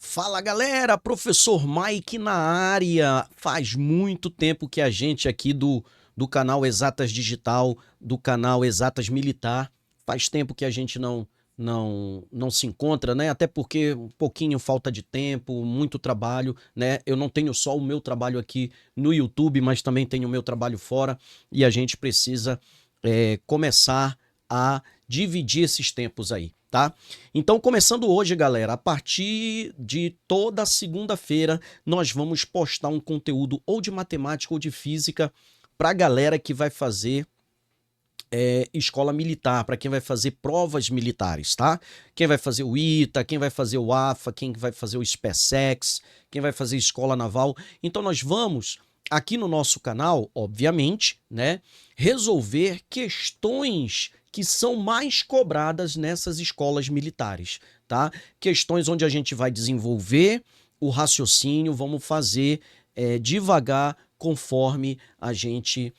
Fala galera, professor Mike na área. Faz muito tempo que a gente aqui do canal Exatas Digital, do canal Exatas Militar, faz tempo que a gente não se encontra, né? Até porque um pouquinho falta de tempo, muito trabalho, né? Eu não tenho só o meu trabalho aqui no YouTube, mas também tenho o meu trabalho fora e a gente precisa começar a dividir esses tempos aí, tá? Então, começando hoje, galera, a partir de toda segunda-feira, nós vamos postar um conteúdo ou de matemática ou de física para a galera que vai fazer escola militar, para quem vai fazer provas militares, tá? Quem vai fazer o ITA, quem vai fazer o AFA, quem vai fazer o SpaceX, quem vai fazer escola naval. Então, nós vamos aqui no nosso canal, obviamente, né, resolver questões que são mais cobradas nessas escolas militares, tá? Questões onde a gente vai desenvolver o raciocínio, vamos fazer devagar conforme a gente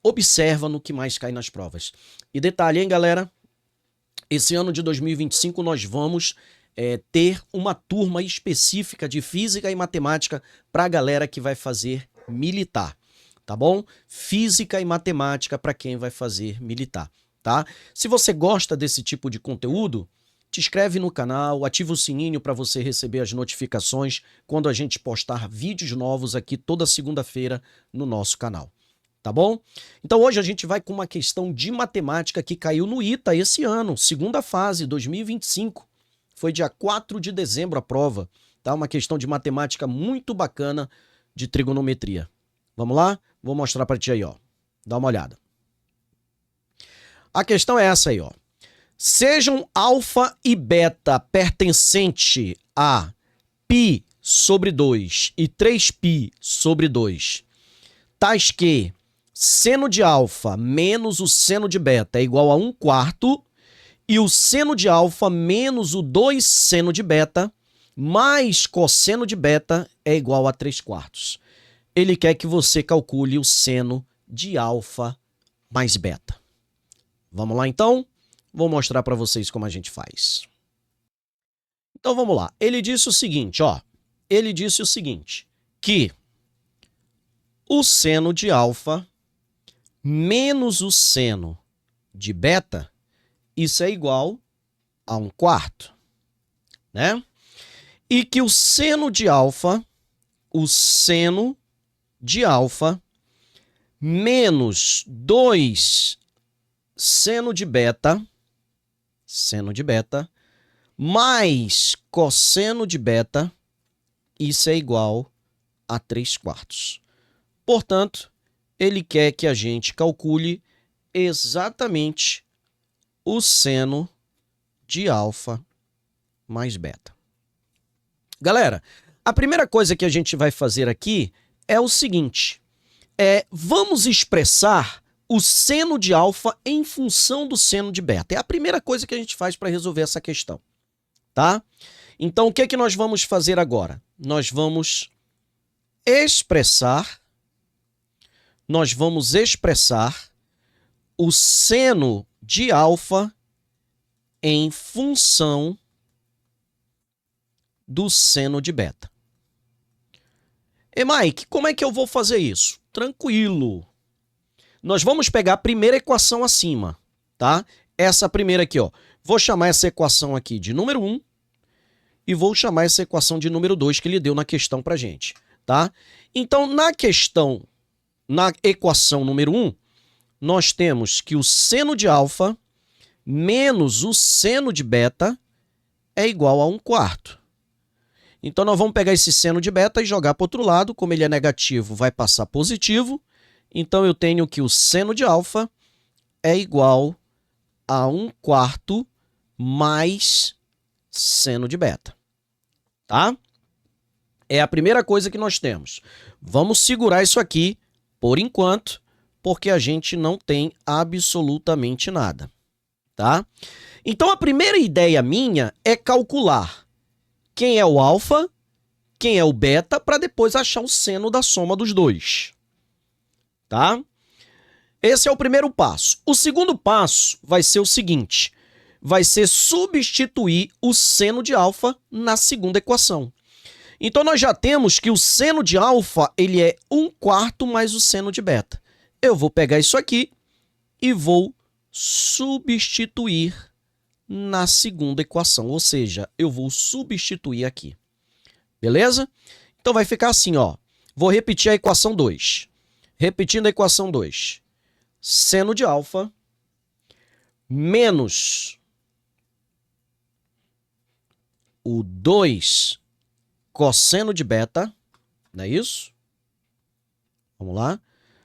observa no que mais cai nas provas. E detalhe, hein, galera? Esse ano de 2025 nós vamos ter uma turma específica de física e matemática para a galera que vai fazer militar, tá bom? Física e matemática para quem vai fazer militar, tá? Se você gosta desse tipo de conteúdo, te inscreve no canal, ativa o sininho para você receber as notificações quando a gente postar vídeos novos aqui toda segunda-feira no nosso canal, tá bom? Então hoje a gente vai com uma questão de matemática que caiu no ITA esse ano, segunda fase, 2025. Foi dia 4 de dezembro a prova, tá? Uma questão de matemática muito bacana de trigonometria. Vamos lá? Vou mostrar para ti aí, ó. Dá uma olhada. A questão é essa aí, ó. Sejam alfa e beta pertencente a π sobre 2 e 3π sobre 2, tais que seno de alfa menos o seno de beta é igual a 1/4 e o seno de alfa menos o 2 seno de beta mais cosseno de beta é igual a 3/4. Ele quer que você calcule o seno de alfa mais beta. Vamos lá então? Vou mostrar para vocês como a gente faz. Então vamos lá. Ele disse o seguinte, ó. Ele disse o seguinte, que o seno de alfa menos o seno de beta, isso é igual a 1/4, né? E que o seno de alfa menos 2 seno de beta mais cosseno de beta, isso é igual a 3/4. Portanto, ele quer que a gente calcule exatamente o seno de alfa mais beta. Galera, a primeira coisa que a gente vai fazer aqui é o seguinte, vamos expressar o seno de alfa em função do seno de beta. É a primeira coisa que a gente faz para resolver essa questão, tá? Então, o que é que nós vamos fazer agora? Nós vamos expressar o seno de alfa em função do seno de beta. E Mike, como é que eu vou fazer isso? Tranquilo. Nós vamos pegar a primeira equação acima, tá? Essa primeira aqui, ó. Vou chamar essa equação aqui de número 1 e vou chamar essa equação de número 2 que ele deu na questão pra gente, tá? Então, na equação número 1, nós temos que o seno de alfa menos o seno de beta é igual a 1/4. Então, nós vamos pegar esse seno de beta e jogar para o outro lado. Como ele é negativo, vai passar positivo. Então, eu tenho que o seno de alfa é igual a 1/4 mais seno de beta, tá? É a primeira coisa que nós temos. Vamos segurar isso aqui por enquanto, porque a gente não tem absolutamente nada, tá? Então, a primeira ideia minha é calcular quem é o alfa, quem é o beta, para depois achar o seno da soma dos dois, tá? Esse é o primeiro passo. O segundo passo vai ser o seguinte, vai ser substituir o seno de alfa na segunda equação. Então, nós já temos que o seno de alfa ele é 1/4 mais o seno de beta. Eu vou pegar isso aqui e vou substituir na segunda equação, ou seja, eu vou substituir aqui. Beleza? Então, vai ficar assim, ó. Vou repetir a equação 2. Repetindo a equação 2. Seno de alfa menos o 2 cosseno de beta, não é isso? Vamos lá.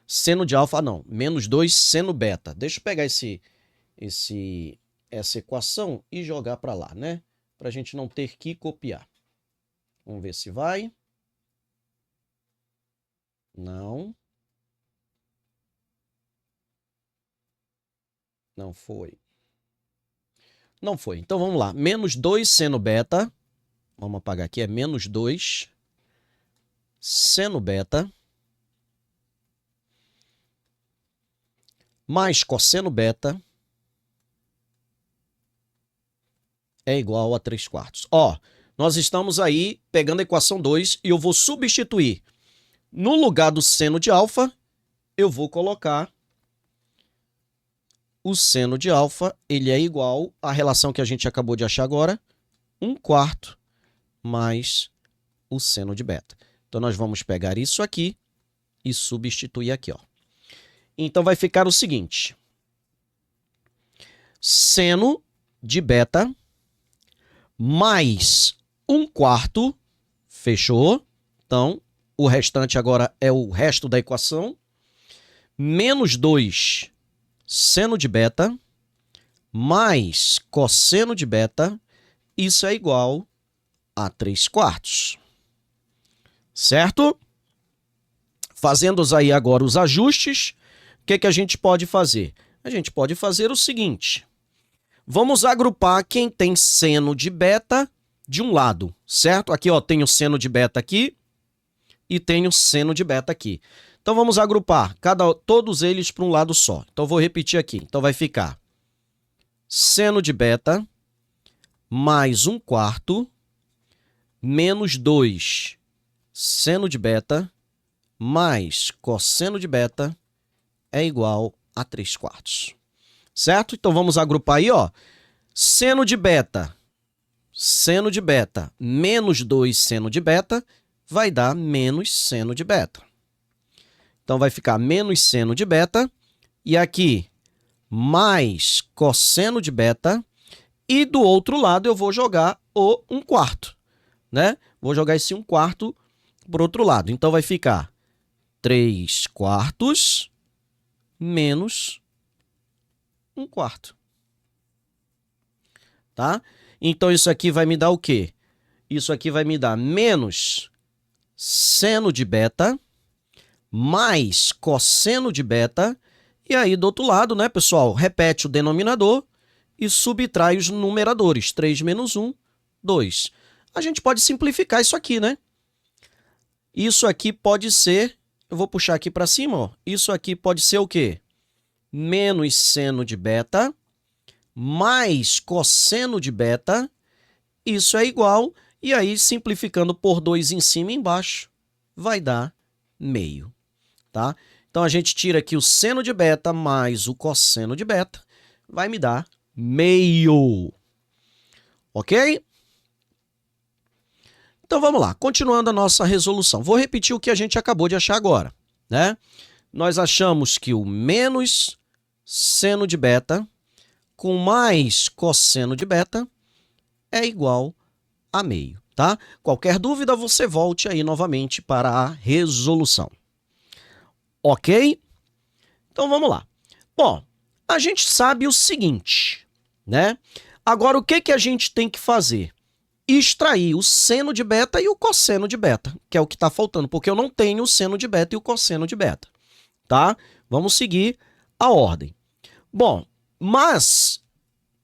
Seno de alfa, não, menos 2 seno beta. Deixa eu pegar essa equação e jogar para lá, né? Para a gente não ter que copiar. Vamos ver se vai. Não. Não foi. Não foi. Então vamos lá. Menos 2 seno beta. Vamos apagar aqui. É menos 2 seno beta. Mais cosseno beta. É igual a 3/4. Ó, nós estamos aí pegando a equação 2 e eu vou substituir. No lugar do seno de alfa, eu vou colocar o seno de alfa, ele é igual à relação que a gente acabou de achar agora, 1/4 mais o seno de beta. Então, nós vamos pegar isso aqui e substituir aqui, ó. Então, vai ficar o seguinte. Seno de beta mais 1/4, fechou? Então, o restante agora é o resto da equação, menos 2 seno de beta mais cosseno de beta, isso é igual a 3/4. Certo? Fazendo aí agora os ajustes, o que a gente pode fazer? A gente pode fazer o seguinte. Vamos agrupar quem tem seno de beta de um lado, certo? Aqui, ó, tem o seno de beta aqui e tem o seno de beta aqui. Então, vamos agrupar todos eles para um lado só. Então, eu vou repetir aqui. Então, vai ficar seno de beta mais 1/4 menos 2 seno de beta mais cosseno de beta é igual a 3/4. Certo? Então, vamos agrupar aí, ó. Seno de beta menos 2 seno de beta vai dar menos seno de beta. Então, vai ficar menos seno de beta. E aqui, mais cosseno de beta. E do outro lado, eu vou jogar o 1/4. Né? Vou jogar esse 1/4 para o outro lado. Então, vai ficar 3/4 menos 1/4. Tá? Então, isso aqui vai me dar o quê? Isso aqui vai me dar menos seno de beta mais cosseno de beta. E aí, do outro lado, né, pessoal? Repete o denominador e subtrai os numeradores. 3 menos 1, 2. A gente pode simplificar isso aqui, né? Isso aqui pode ser... Eu vou puxar aqui para cima, ó. Isso aqui pode ser o quê? Menos seno de beta mais cosseno de beta. Isso é igual. E aí, simplificando por 2 em cima e embaixo, vai dar meio. Tá? Então, a gente tira aqui o seno de beta mais o cosseno de beta. Vai me dar meio. Ok? Então, vamos lá. Continuando a nossa resolução. Vou repetir o que a gente acabou de achar agora. Né? Nós achamos que o menos seno de beta com mais cosseno de beta é igual a meio. Tá? Qualquer dúvida, você volte aí novamente para a resolução. Ok? Então, vamos lá. Bom, a gente sabe o seguinte, né? Agora, o que a gente tem que fazer? Extrair o seno de beta e o cosseno de beta, que é o que está faltando, porque eu não tenho o seno de beta e o cosseno de beta, tá? Vamos seguir a ordem. Bom, mas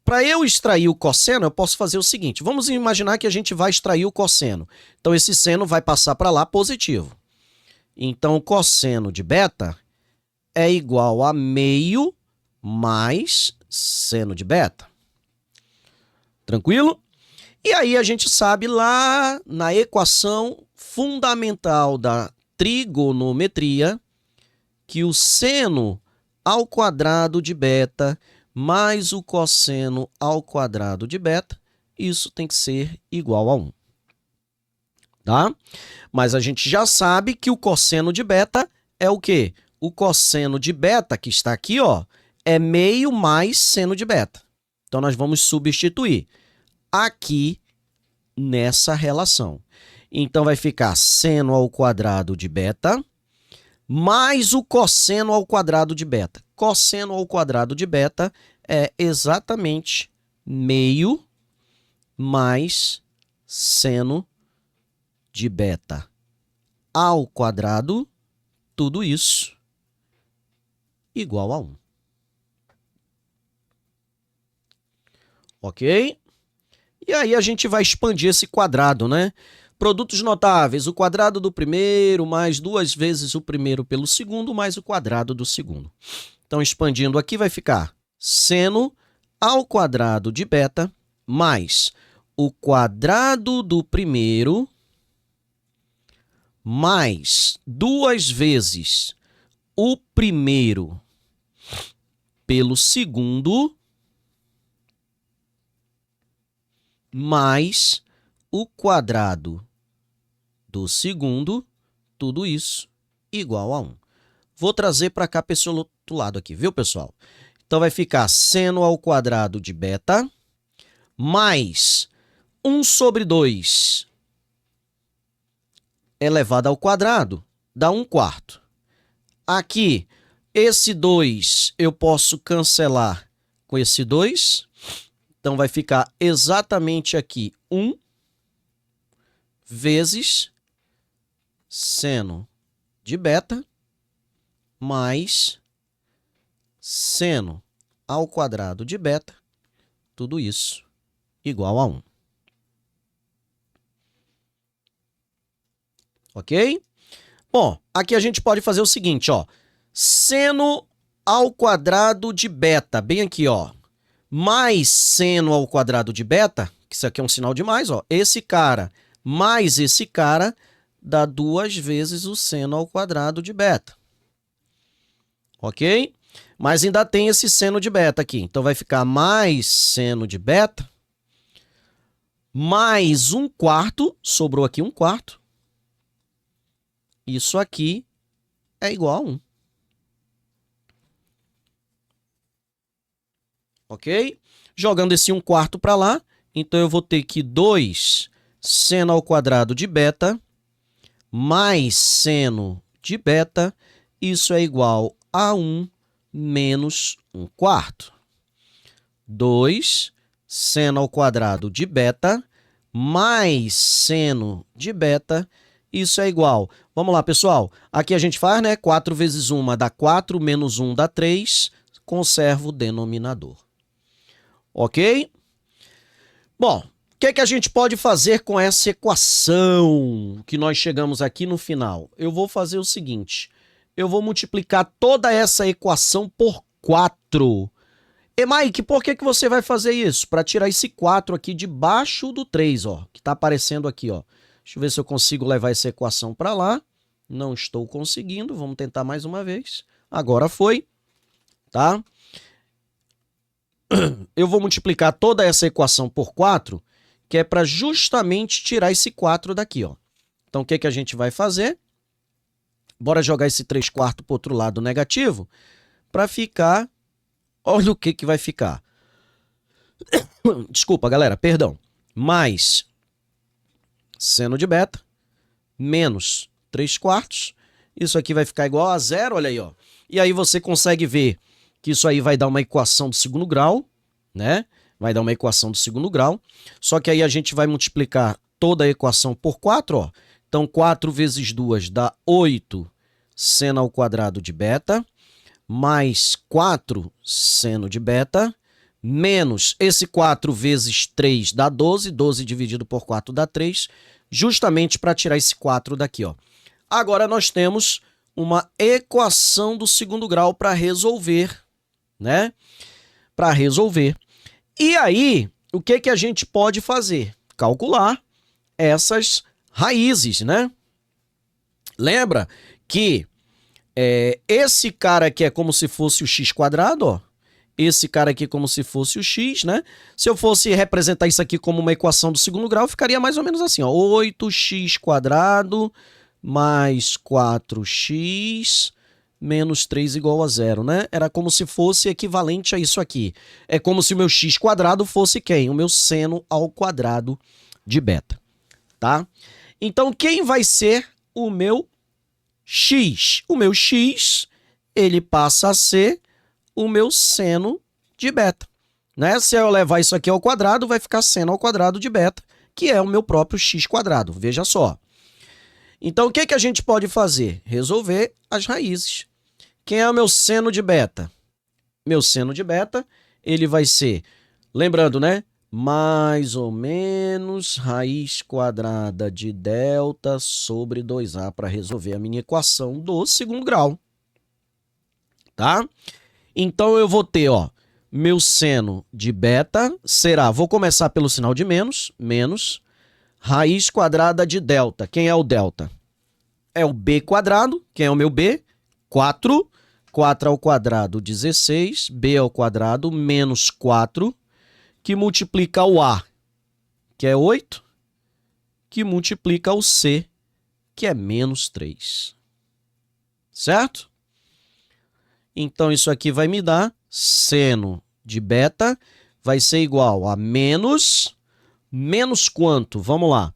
para eu extrair o cosseno, eu posso fazer o seguinte. Vamos imaginar que a gente vai extrair o cosseno. Então, esse seno vai passar para lá positivo. Então, o cosseno de beta é igual a meio mais seno de beta. Tranquilo? E aí a gente sabe lá na equação fundamental da trigonometria que o seno ao quadrado de beta mais o cosseno ao quadrado de beta, isso tem que ser igual a 1. Tá? Mas a gente já sabe que o cosseno de beta é o quê? O cosseno de beta, que está aqui, ó, é meio mais seno de beta. Então, nós vamos substituir aqui nessa relação. Então, vai ficar seno ao quadrado de beta mais o cosseno ao quadrado de beta. Cosseno ao quadrado de beta é exatamente meio mais seno de beta ao quadrado, tudo isso igual a 1. Ok? E aí a gente vai expandir esse quadrado, né? Produtos notáveis, o quadrado do primeiro mais 2 vezes o primeiro pelo segundo mais o quadrado do segundo. Então, expandindo aqui vai ficar seno ao quadrado de beta mais o quadrado do primeiro mais 2 vezes o primeiro pelo segundo mais o quadrado do segundo, tudo isso igual a 1. Vou trazer para cá para esse outro lado aqui, viu, pessoal? Então, vai ficar seno ao quadrado de beta mais 1 sobre 2 elevado ao quadrado, dá 1/4. Aqui, esse 2 eu posso cancelar com esse 2. Então, vai ficar exatamente aqui 1 vezes seno de beta mais seno ao quadrado de beta, tudo isso igual a 1. Ok? Bom, aqui a gente pode fazer o seguinte, ó. Seno ao quadrado de beta, bem aqui, ó. Mais seno ao quadrado de beta, que isso aqui é um sinal de mais, ó. Esse cara mais esse cara dá 2 vezes o seno ao quadrado de beta. Ok? Mas ainda tem esse seno de beta aqui. Então, vai ficar mais seno de beta mais 1/4, sobrou aqui 1/4. Isso aqui é igual a 1. Ok? Jogando esse 1/4 para lá, então eu vou ter que 2 seno ao quadrado de beta mais seno de beta, isso é igual a 1 menos 1/4. 2 seno ao quadrado de beta mais seno de beta, isso é igual. Vamos lá, pessoal. Aqui a gente faz, né? 4 vezes 1 dá 4, menos 1 dá 3. Conservo o denominador. Ok? Bom, o que a gente pode fazer com essa equação que nós chegamos aqui no final? Eu vou fazer o seguinte. Eu vou multiplicar toda essa equação por 4. E, Mike, por que você vai fazer isso? Para tirar esse 4 aqui debaixo do 3, ó, que está aparecendo aqui, ó. Deixa eu ver se eu consigo levar essa equação para lá. Não estou conseguindo. Vamos tentar mais uma vez. Agora foi, tá? Eu vou multiplicar toda essa equação por 4, que é para justamente tirar esse 4 daqui, ó. Então, o que a gente vai fazer? Bora jogar esse 3/4 para o outro lado negativo, para ficar... Olha o que vai ficar. Desculpa, galera, perdão. Mais seno de beta menos 3/4. Isso aqui vai ficar igual a 0, olha aí, ó. E aí você consegue ver que isso aí vai dar uma equação do segundo grau, né? Vai dar uma equação do segundo grau. Só que aí a gente vai multiplicar toda a equação por 4, ó. Então, 4 vezes 2 dá 8 seno ao quadrado de beta, mais 4 seno de beta, menos esse 4 vezes 3 dá 12, 12 dividido por 4 dá 3, justamente para tirar esse 4 daqui, ó. Agora nós temos uma equação do segundo grau para resolver, né? Para resolver. E aí, o que que a gente pode fazer? Calcular essas raízes, né? Lembra que esse cara aqui é como se fosse o x quadrado, ó. Esse cara aqui como se fosse o x, né? Se eu fosse representar isso aqui como uma equação do segundo grau, ficaria mais ou menos assim, ó. 8x quadrado mais 4x menos 3 igual a 0, né? Era como se fosse equivalente a isso aqui. É como se o meu x quadrado fosse quem? O meu seno ao quadrado de beta, tá? Então, quem vai ser o meu x? O meu x, ele passa a ser o meu seno de beta, né? Se eu levar isso aqui ao quadrado, vai ficar seno ao quadrado de beta, que é o meu próprio x quadrado. Veja só. Então, o que que a gente pode fazer? Resolver as raízes. Quem é o meu seno de beta? Meu seno de beta, ele vai ser, lembrando, né? Mais ou menos raiz quadrada de delta sobre 2a para resolver a minha equação do segundo grau, tá? Então, eu vou ter, ó, meu seno de beta será, vou começar pelo sinal de menos, menos raiz quadrada de delta. Quem é o delta? É o b quadrado. Quem é o meu b? 4. 4 ao quadrado, 16. B ao quadrado, menos 4. Que multiplica o a, que é 8. Que multiplica o c, que é menos 3. Certo? Então, isso aqui vai me dar seno de beta vai ser igual a menos quanto? Vamos lá.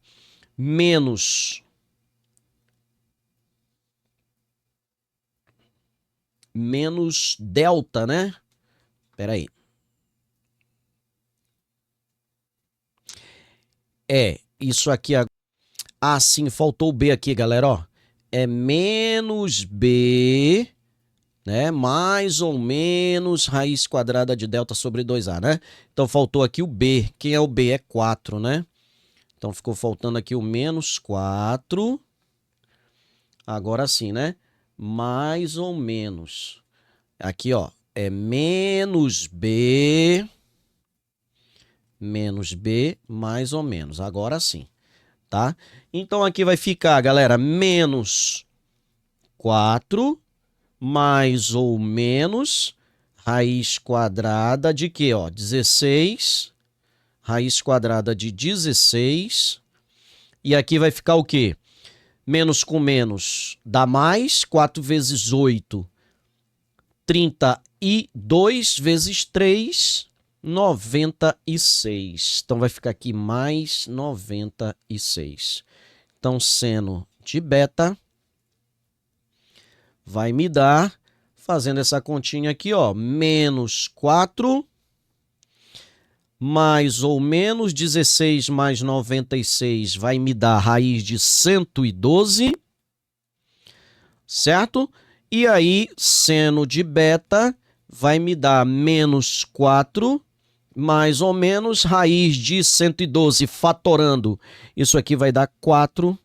Menos delta, né? Espera aí. Isso aqui. Ah, sim, faltou o b aqui, galera, ó. É menos b, né? Mais ou menos raiz quadrada de delta sobre 2a, né? Então, faltou aqui o b. Quem é o b? É 4, né? Então, ficou faltando aqui o menos 4. Agora sim, né? Mais ou menos. Aqui, ó, é menos b, mais ou menos. Agora sim, tá? Então, aqui vai ficar, galera, menos 4 mais ou menos raiz quadrada de quê, ó? 16, raiz quadrada de 16. E aqui vai ficar o quê? Menos com menos dá mais, 4 vezes 8, 32 vezes 3, 96. Então, vai ficar aqui mais 96. Então, seno de beta vai me dar, fazendo essa continha aqui, ó, menos 4, mais ou menos 16 mais 96 vai me dar raiz de 112, certo? E aí, seno de beta vai me dar menos 4, mais ou menos raiz de 112, fatorando. Isso aqui vai dar 4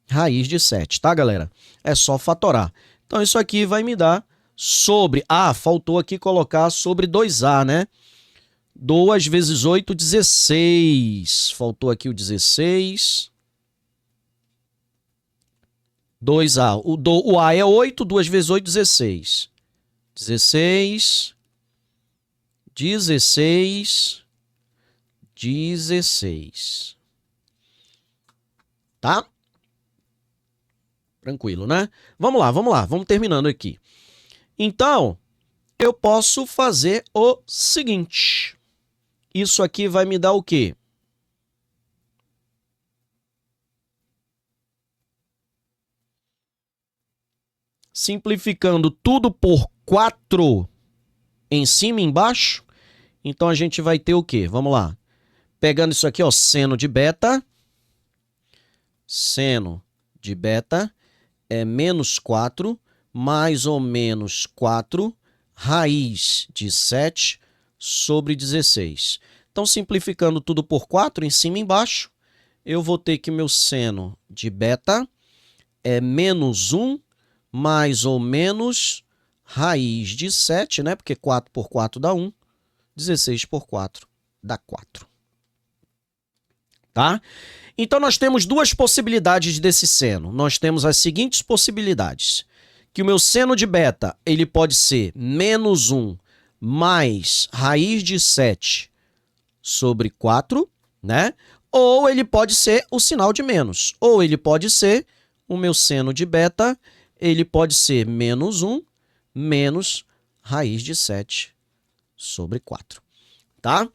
raiz de 7, tá, galera? É só fatorar. Então, isso aqui vai me dar sobre... Ah, faltou aqui colocar sobre 2a, né? 2 vezes 8, 16. Faltou aqui o 16. 2a. O a é 8, 2 vezes 8, 16. 16. 16. 16. Tá? Tranquilo, né? Vamos lá. Vamos terminando aqui. Então, eu posso fazer o seguinte. Isso aqui vai me dar o quê? Simplificando tudo por 4 em cima e embaixo, então a gente vai ter o quê? Vamos lá. Pegando isso aqui, ó, seno de beta. Seno de beta é menos 4, mais ou menos 4, raiz de 7 sobre 16. Então, simplificando tudo por 4, em cima e embaixo, eu vou ter que meu seno de beta é menos 1, mais ou menos raiz de 7, né? Porque 4 por 4 dá 1, 16 por 4 dá 4. tá? Então nós temos duas possibilidades desse seno. Nós temos as seguintes possibilidades. Que o meu seno de beta, ele pode ser menos 1 mais raiz de 7 sobre 4, né? Ou ele pode ser o sinal de menos. Ou ele pode ser, o meu seno de beta, ele pode ser menos 1 menos raiz de 7 sobre 4, tá?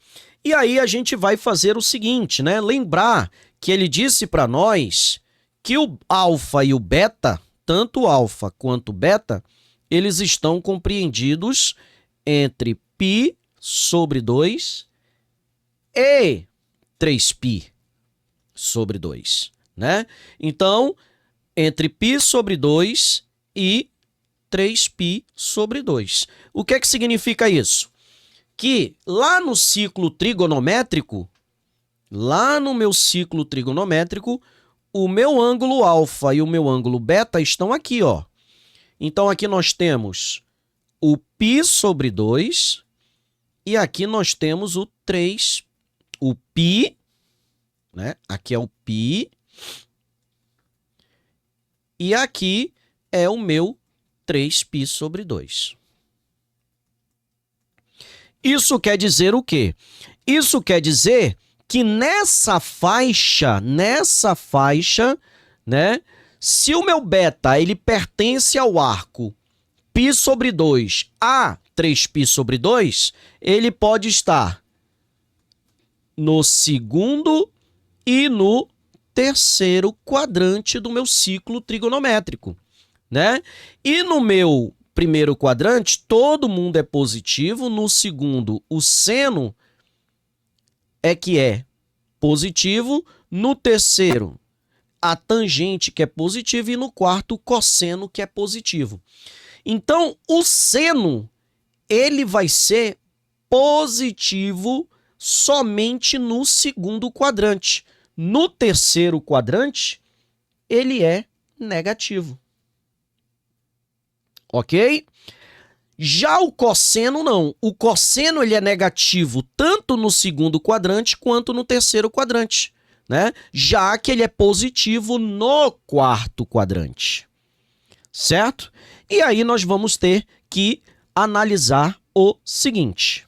E aí a gente vai fazer o seguinte, né? Lembrar que ele disse para nós que o alfa e o beta, tanto o alfa quanto o beta, eles estão compreendidos entre π sobre 2 e 3π sobre 2, né? Então, entre π sobre 2 e 3π sobre 2. O que é que significa isso? Que lá no ciclo trigonométrico, lá no meu ciclo trigonométrico, o meu ângulo alfa e o meu ângulo beta estão aqui, ó. Então aqui nós temos o π sobre 2 e aqui nós temos o 3, o π, né? Aqui é o π e aqui é o meu 3π sobre 2. Isso quer dizer o quê? Isso quer dizer que nessa faixa, né, se o meu beta ele pertence ao arco π sobre 2 a 3π sobre 2, ele pode estar no segundo e no terceiro quadrante do meu ciclo trigonométrico, né? E no meu primeiro quadrante, todo mundo é positivo. No segundo, o seno é que é positivo. No terceiro, a tangente que é positiva. E no quarto, o cosseno que é positivo. Então, o seno, ele vai ser positivo somente no segundo quadrante. No terceiro quadrante, ele é negativo. Ok? Já o cosseno não. O cosseno ele é negativo tanto no segundo quadrante quanto no terceiro quadrante, né? Já que ele é positivo no quarto quadrante. Certo? E aí nós vamos ter que analisar o seguinte.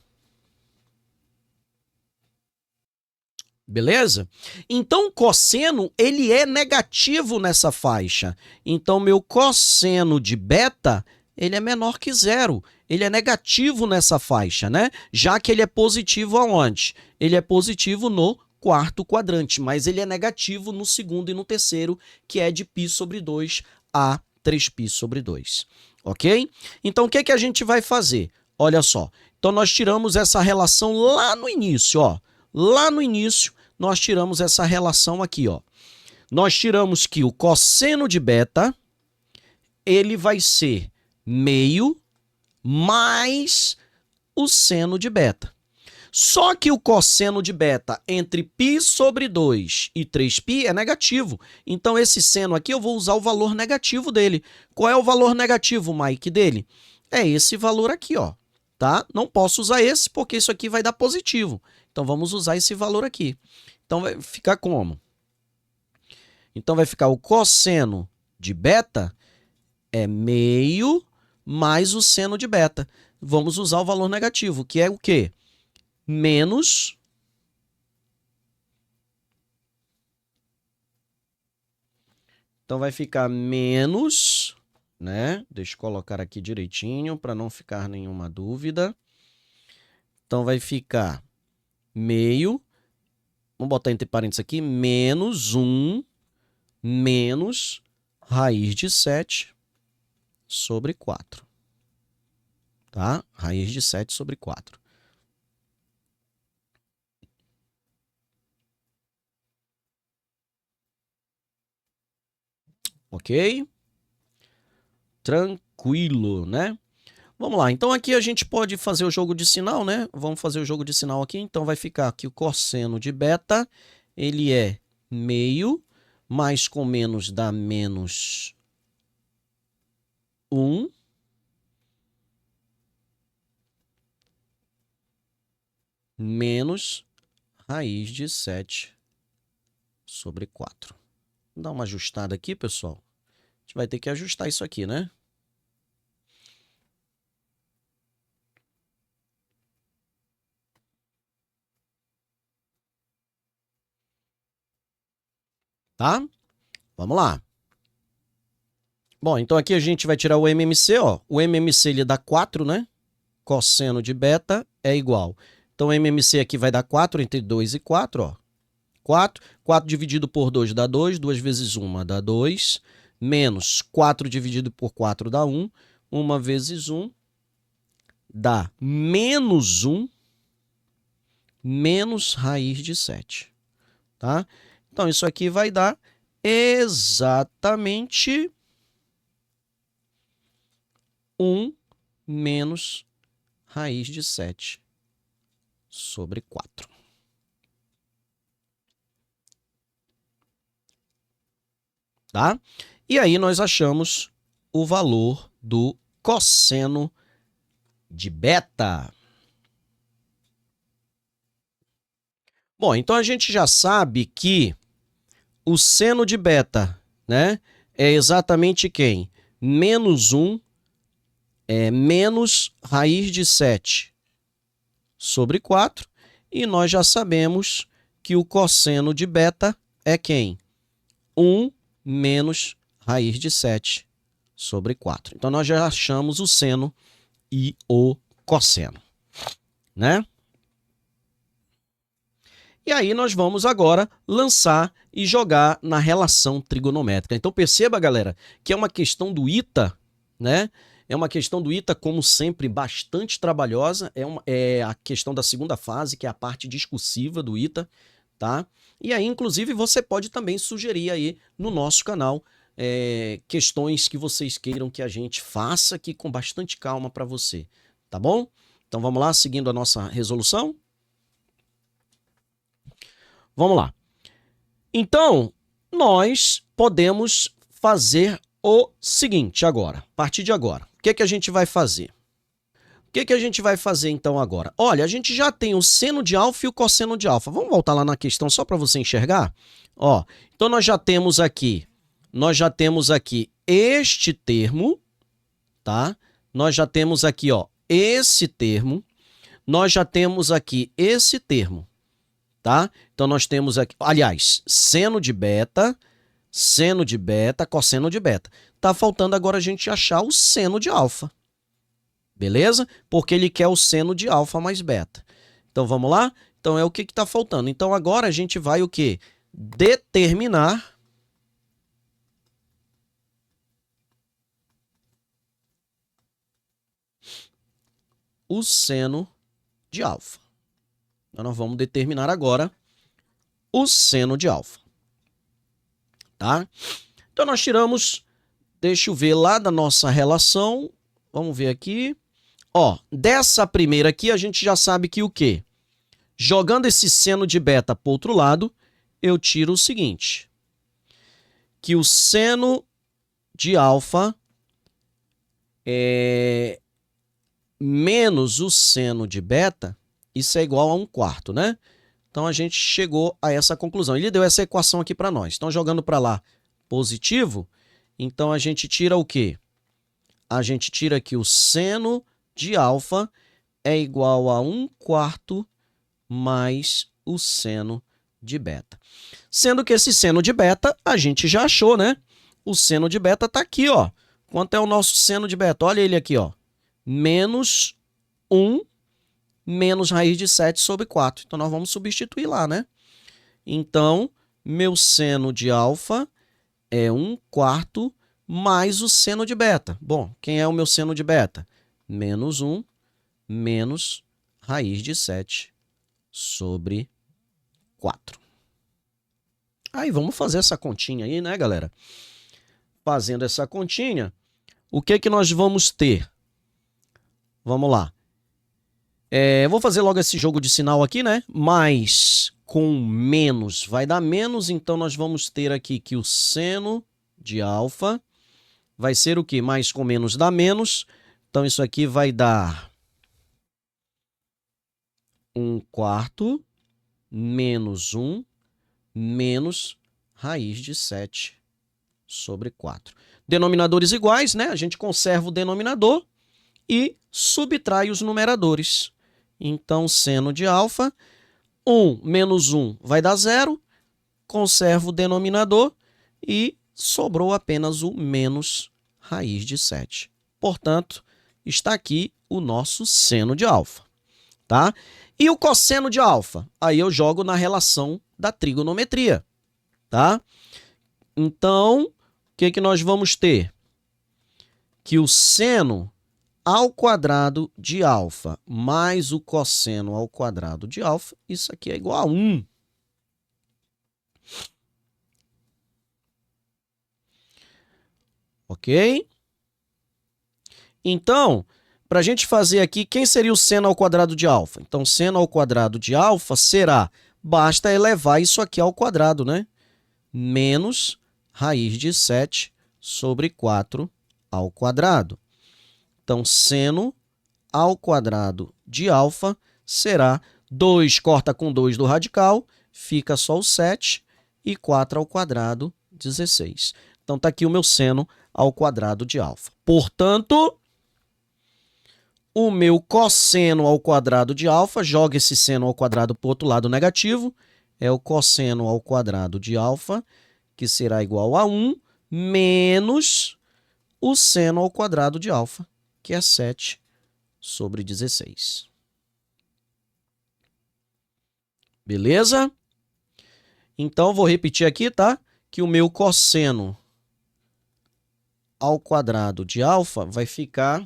Beleza? Então, o cosseno, ele é negativo nessa faixa. Então, meu cosseno de beta, ele é menor que zero. Ele é negativo nessa faixa, né? Já que ele é positivo aonde? Ele é positivo no quarto quadrante, mas ele é negativo no segundo e no terceiro, que é de π sobre 2 a 3π sobre 2. Ok? Então, o que que a gente vai fazer? Olha só. Então, nós tiramos essa relação lá no início, ó. Lá no início, nós tiramos essa relação aqui, ó. Nós tiramos que o cosseno de beta, ele vai ser meio mais o seno de beta. Só que o cosseno de beta entre π sobre 2 e 3π é negativo. Então, esse seno aqui, eu vou usar o valor negativo dele. Qual é o valor negativo, Mike, dele? É esse valor aqui, ó. Tá? Não posso usar esse, porque isso aqui vai dar positivo. Então, vamos usar esse valor aqui. Então, vai ficar como? Então, vai ficar o cosseno de beta é meio mais o seno de beta. Vamos usar o valor negativo, que é o quê? Menos então vai ficar menos, né? Deixa eu colocar aqui direitinho para não ficar nenhuma dúvida. Então vai ficar meio, vamos botar entre parênteses aqui, menos 1 menos raiz de 7 sobre 4. Tá? Raiz de 7 sobre 4. Ok? Tranquilo, né? Vamos lá, então aqui a gente pode fazer o jogo de sinal, né? Vamos fazer o jogo de sinal aqui, então vai ficar aqui o cosseno de beta, ele é meio, mais com menos dá menos 1, menos raiz de 7 sobre 4. Vou dar uma ajustada aqui, pessoal. A gente vai ter que ajustar isso aqui, né? Tá? Vamos lá. Bom, então aqui a gente vai tirar o MMC, ó. O MMC ele dá 4, né? Cosseno de beta é igual. Então o MMC aqui vai dar 4 entre 2 e 4, ó. 4. 4 dividido por 2 dá 2. 2 vezes 1 dá 2. Menos 4 dividido por 4 dá 1. 1 vezes 1 dá menos 1 menos raiz de 7. Tá? Então isso aqui vai dar exatamente 1 menos raiz de 7 sobre 4. Tá? E aí nós achamos o valor do cosseno de beta. Bom, então a gente já sabe que o seno de beta, né, é exatamente quem? Menos 1 é menos raiz de 7 sobre 4. E nós já sabemos que o cosseno de beta é quem? 1 menos raiz de 7 sobre 4. Então, nós já achamos o seno e o cosseno, né? E aí nós vamos agora lançar e jogar na relação trigonométrica. Então, perceba, galera, que é uma questão do ITA, né? É uma questão do ITA, como sempre, bastante trabalhosa. É a questão da segunda fase, que é a parte discursiva do ITA, tá? E aí, inclusive, você pode também sugerir aí no nosso canal questões que vocês queiram que a gente faça aqui com bastante calma para você, tá bom? Então vamos lá, seguindo a nossa resolução. Vamos lá. Então, nós podemos fazer o seguinte agora, a partir de agora. O que a gente vai fazer? O que a gente vai fazer então agora? Olha, a gente já tem o seno de alfa e o cosseno de alfa. Vamos voltar lá na questão só para você enxergar? Ó, então nós já temos aqui este termo, tá? Nós já temos aqui, ó, esse termo. Nós já temos aqui esse termo, tá? Então nós temos aqui, aliás, seno de beta, cosseno de beta. Tá faltando agora a gente achar o seno de alfa. Beleza? Porque ele quer o seno de alfa mais beta. Então vamos lá? Então é o que está faltando. Então agora a gente vai o quê? Determinar o seno de alfa. Então nós vamos determinar agora o seno de alfa. Tá? Então nós tiramos, deixa eu ver lá da nossa relação, vamos ver aqui. Ó, dessa primeira aqui a gente já sabe que o quê? Jogando esse seno de beta para o outro lado, eu tiro o seguinte, que o seno de alfa é menos o seno de beta, isso é igual a 1/4, né? Então a gente chegou a essa conclusão. Ele deu essa equação aqui para nós. Então jogando para lá positivo, então a gente tira o quê? A gente tira que o seno de alfa é igual a 1/4 mais o seno de beta. Sendo que esse seno de beta a gente já achou, né? O seno de beta está aqui, ó. Quanto é o nosso seno de beta? Olha ele aqui, ó. Menos 1 menos raiz de 7 sobre 4. Então nós vamos substituir lá, né? Então, meu seno de alfa é 1/4 mais o seno de beta. Bom, quem é o meu seno de beta? Menos 1 menos raiz de 7 sobre 4. Aí vamos fazer essa continha aí, né, galera? Fazendo essa continha, o que nós vamos ter? Vamos lá. Vou fazer logo esse jogo de sinal aqui, né? Mais com menos vai dar menos, então nós vamos ter aqui que o seno de alfa vai ser o quê? Mais com menos dá menos. Então isso aqui vai dar 1/4 menos 1 menos raiz de 7 sobre 4. Denominadores iguais, né? A gente conserva o denominador e subtrai os numeradores. Então, seno de alfa, 1 menos 1 vai dar 0, conservo o denominador e sobrou apenas o menos raiz de 7. Portanto, está aqui o nosso seno de alfa, tá? E o cosseno de alfa? Aí eu jogo na relação da trigonometria, tá? Então, o que nós vamos ter? Que o seno ao quadrado de alfa mais o cosseno ao quadrado de alfa, isso aqui é igual a 1. Ok? Então, para a gente fazer aqui, quem seria o seno ao quadrado de alfa? Então, seno ao quadrado de alfa será, basta elevar isso aqui ao quadrado, né? Menos raiz de 7 sobre 4 ao quadrado. Então, seno ao quadrado de alfa será 2 corta com 2 do radical, fica só o 7, e 4 ao quadrado, 16. Então, está aqui o meu seno ao quadrado de alfa. Portanto, o meu cosseno ao quadrado de alfa, joga esse seno ao quadrado para o outro lado negativo, é o cosseno ao quadrado de alfa, que será igual a 1, menos o seno ao quadrado de alfa, que é 7 sobre 16. Beleza? Então, vou repetir aqui, tá? Que o meu cosseno ao quadrado de alfa vai ficar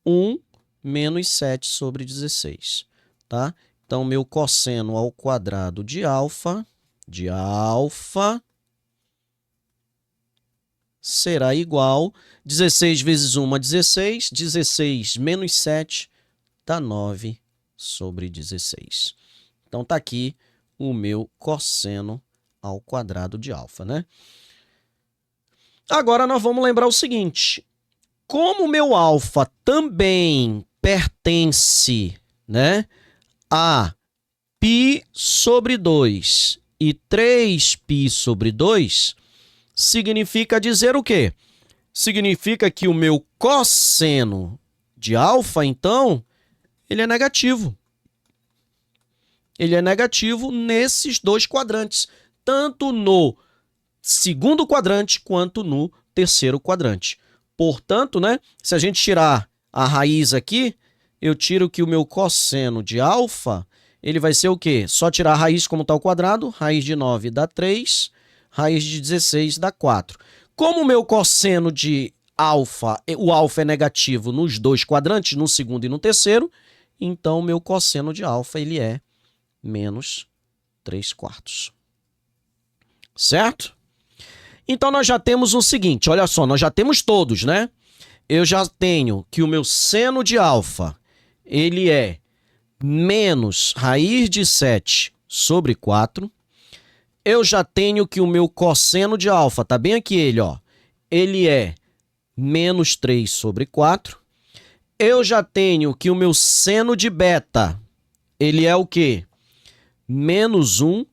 1 menos 7 sobre 16, tá? Então, meu cosseno ao quadrado de alfa será igual, 16 vezes 1 é 16, 16 menos 7 dá 9 sobre 16. Então, tá aqui o meu cosseno ao quadrado de alfa, né? Agora, nós vamos lembrar o seguinte, como o meu alfa também pertence, né, a π sobre 2 e 3π sobre 2, significa dizer o quê? Significa que o meu cosseno de alfa, então, ele é negativo. Ele é negativo nesses dois quadrantes, tanto no segundo quadrante quanto no terceiro quadrante. Portanto, né, se a gente tirar a raiz aqui, eu tiro que o meu cosseno de alfa, ele vai ser o quê? Só tirar a raiz como está o quadrado, raiz de 9 dá 3, raiz de 16 dá 4. Como o meu cosseno de alfa, o alfa é negativo nos dois quadrantes, no segundo e no terceiro, então o meu cosseno de alfa ele é menos 3/4. Certo? Então, nós já temos o seguinte, olha só, nós já temos todos, né? Eu já tenho que o meu seno de alfa, ele é menos raiz de 7 sobre 4. Eu já tenho que o meu cosseno de alfa, tá bem aqui ele, ó, ele é menos 3 sobre 4. Eu já tenho que o meu seno de beta, ele é o quê? Menos 1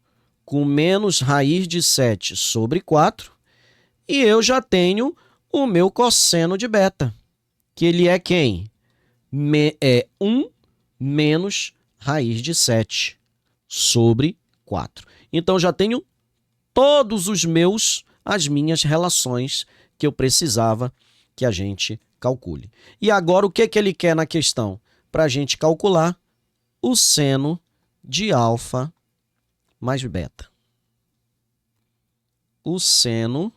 com menos raiz de 7 sobre 4. E eu já tenho o meu cosseno de beta, que ele é quem? É 1 menos raiz de 7 sobre 4. Então, já tenho todos as minhas relações que eu precisava que a gente calcule. E agora, o que ele quer na questão? Para a gente calcular o seno de alfa mais beta. O seno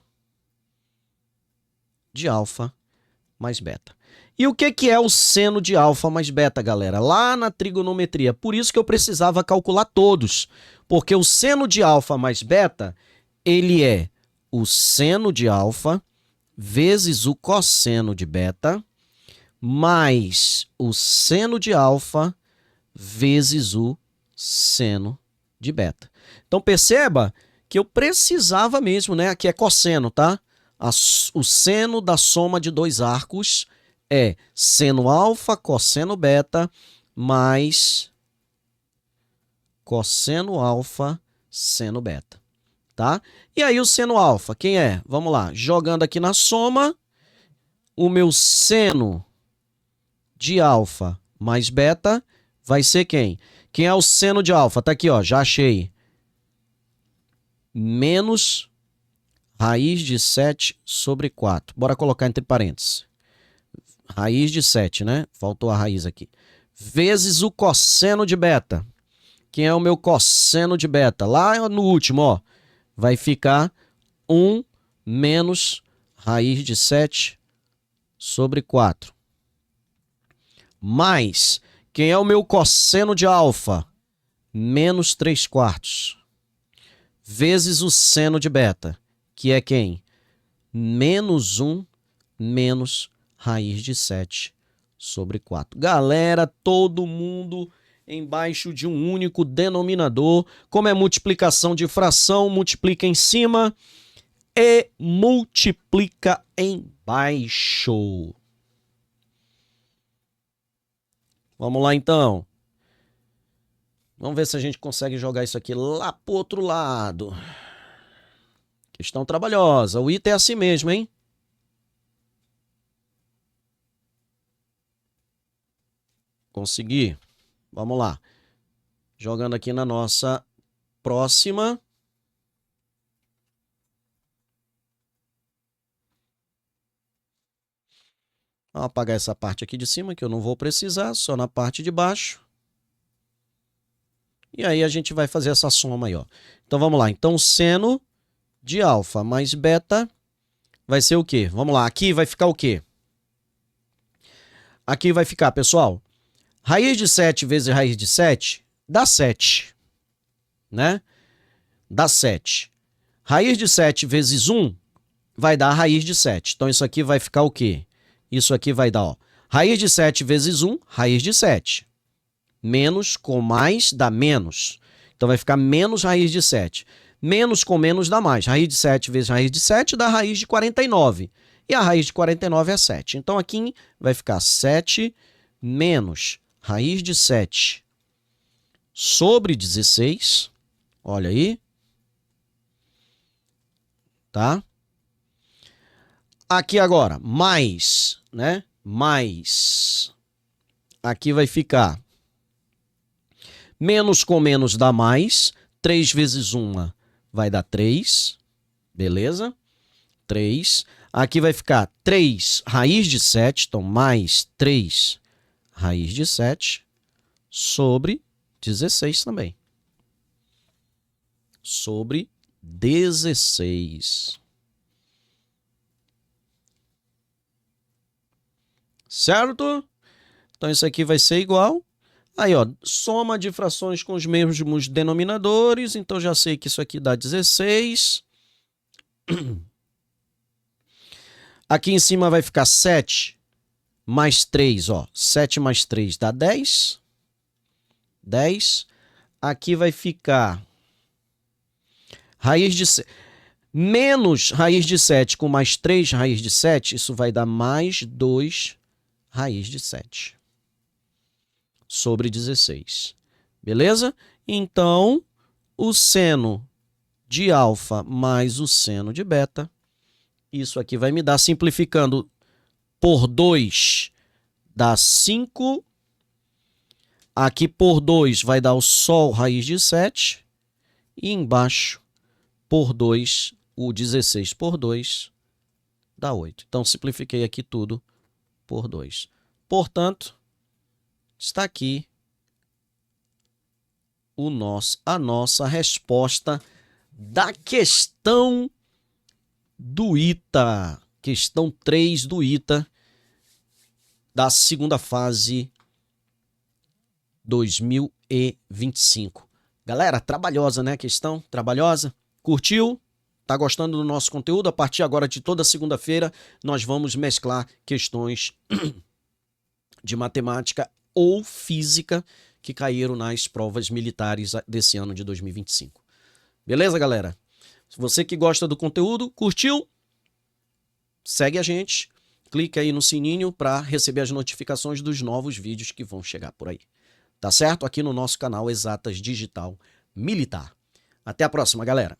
de alfa mais beta. E o que é o seno de alfa mais beta, galera? Lá na trigonometria. Por isso que eu precisava calcular todos. Porque o seno de alfa mais beta, ele é o seno de alfa vezes o cosseno de beta mais o seno de alfa vezes o seno de beta. Então, perceba que eu precisava mesmo, né? Aqui é cosseno, tá? O seno da soma de dois arcos é seno alfa, cosseno beta, mais cosseno alfa, seno beta. tá? E aí o seno alfa, quem é? Vamos lá, jogando aqui na soma, o meu seno de alfa mais beta vai ser quem? Quem é o seno de alfa? Tá aqui, ó, já achei. Menos raiz de 7 sobre 4. Bora colocar entre parênteses. Raiz de 7, né? Faltou a raiz aqui. Vezes o cosseno de beta. Quem é o meu cosseno de beta? Lá no último, ó, vai ficar 1 menos raiz de 7 sobre 4. Mais, quem é o meu cosseno de alfa? Menos 3 quartos. Vezes o seno de beta, que é quem? Menos 1 menos raiz de 7 sobre 4. Galera, todo mundo embaixo de um único denominador. Como é multiplicação de fração, multiplica em cima e multiplica embaixo. Vamos lá, então. Vamos ver se a gente consegue jogar isso aqui lá pro outro lado. Questão trabalhosa. O item é assim mesmo, hein? Consegui. Vamos lá. Jogando aqui na nossa próxima. Vamos apagar essa parte aqui de cima, que eu não vou precisar, só na parte de baixo. E aí a gente vai fazer essa soma aí, ó. Então vamos lá. Então seno de alfa mais beta vai ser o quê? Vamos lá. Aqui vai ficar o quê? Aqui vai ficar, pessoal, raiz de 7 vezes raiz de 7 dá 7, né? Dá 7. Raiz de 7 vezes 1 vai dar a raiz de 7. Então isso aqui vai ficar o quê? Isso aqui vai dar, ó, raiz de 7 vezes 1, raiz de 7. Menos com mais dá menos. Então vai ficar menos raiz de 7. Menos com menos dá mais. Raiz de 7 vezes raiz de 7 dá raiz de 49. E a raiz de 49 é 7. Então aqui vai ficar 7 menos raiz de 7 sobre 16. Olha aí. Tá? Aqui agora, mais, né? Mais. Aqui vai ficar menos com menos dá mais. 3 vezes 1 vai dar 3. Beleza? 3. Aqui vai ficar 3 raiz de 7. Então, mais 3 raiz de 7 sobre 16 também. Sobre 16. Certo? Então, isso aqui vai ser igual. Aí, ó, soma de frações com os mesmos denominadores. Então, já sei que isso aqui dá 16. Aqui em cima vai ficar 7 mais 3, ó. 7 mais 3 dá 10. 10. Aqui vai ficar raiz de menos raiz de 7 com mais 3 raiz de 7. Isso vai dar mais 2 raiz de 7. Sobre 16. Beleza? Então, o seno de alfa mais o seno de beta, isso aqui vai me dar, simplificando por 2, dá 5. Aqui por 2 vai dar o sol raiz de 7. E embaixo, por 2, o 16 por 2, dá 8. Então, simplifiquei aqui tudo por 2. Portanto, está aqui a nossa resposta da questão do ITA. Questão 3 do ITA, da segunda fase 2025. Galera, trabalhosa, né? A questão trabalhosa. Curtiu? Tá gostando do nosso conteúdo? A partir agora de toda segunda-feira, nós vamos mesclar questões de matemática ou física que caíram nas provas militares desse ano de 2025. Beleza, galera? Se você que gosta do conteúdo, curtiu? Segue a gente, clica aí no sininho para receber as notificações dos novos vídeos que vão chegar por aí. Tá certo? Aqui no nosso canal Exatas Digital Militar. Até a próxima, galera!